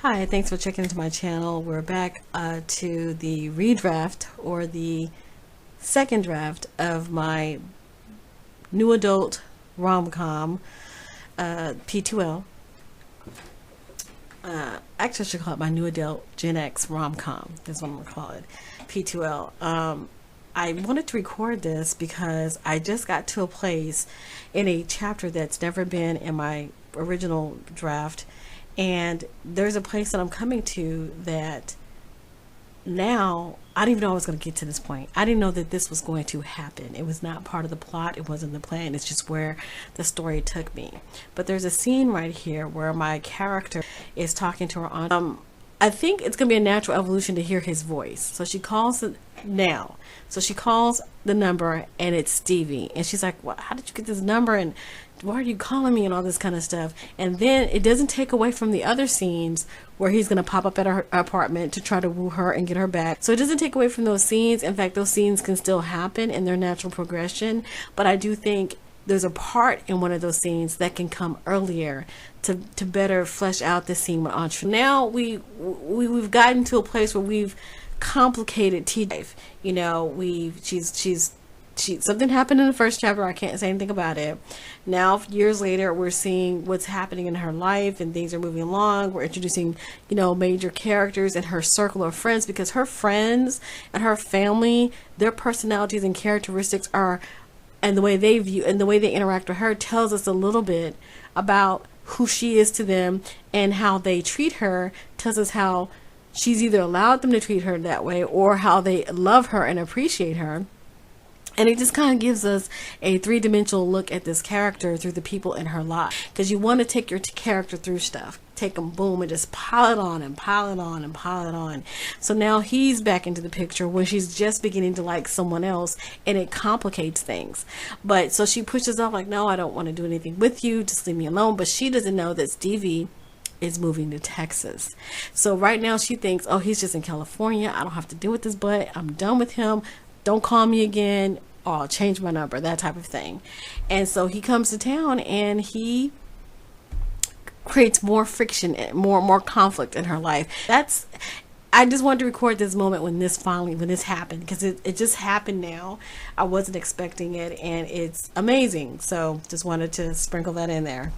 Hi, thanks for checking into my channel. We're back to the redraft, or the second draft of my new adult rom-com, P2L. Actually, I should call it my new adult Gen X rom-com. That's what I'm going to call it, P2L. I wanted to record this because I just got to a place in a chapter that's never been in my original draft. And there's a place that I'm coming to that now I didn't even know I was going to get to this point. I didn't know that this was going to happen. It was not part of the plot. It wasn't the plan. It's just where the story took me. But there's a scene right here where my character is talking to her aunt. I think it's going to be a natural evolution to hear his voice. So she calls it now. So she calls the number and it's Stevie. And she's like, well, how did you get this number? And why are you calling me? And all this kind of stuff. And then it doesn't take away from the other scenes where he's going to pop up at her apartment to try to woo her and get her back. So it doesn't take away from those scenes. In fact, those scenes can still happen in their natural progression. But I do think there's a part in one of those scenes that can come earlier to better flesh out the scene with Entre. Now we've gotten to a place where we've complicated T life. You know, she's something happened in the first chapter. I can't say anything about it. Now, years later, we're seeing what's happening in her life and things are moving along. We're introducing, you know, major characters in her circle of friends, because her friends and her family, their personalities and characteristics are, and the way they view and the way they interact with her tells us a little bit about who she is to them, and how they treat her tells us how she's either allowed them to treat her that way or how they love her and appreciate her. And it just kind of gives us a three-dimensional look at this character through the people in her life. Because you want to take your character through stuff. Take them, boom, and just pile it on and pile it on and pile it on. So now he's back into the picture when she's just beginning to like someone else, and it complicates things. But so she pushes off like, no, I don't want to do anything with you. Just leave me alone. But she doesn't know that Stevie is moving to Texas. So right now she thinks, oh, he's just in California. I don't have to deal with this, but I'm done with him. Don't call me again, or I'll change my number, that type of thing. And so he comes to town and he creates more friction, more conflict in her life. I just wanted to record this moment when this happened, because it just happened now. I wasn't expecting it, and it's amazing. So just wanted to sprinkle that in there.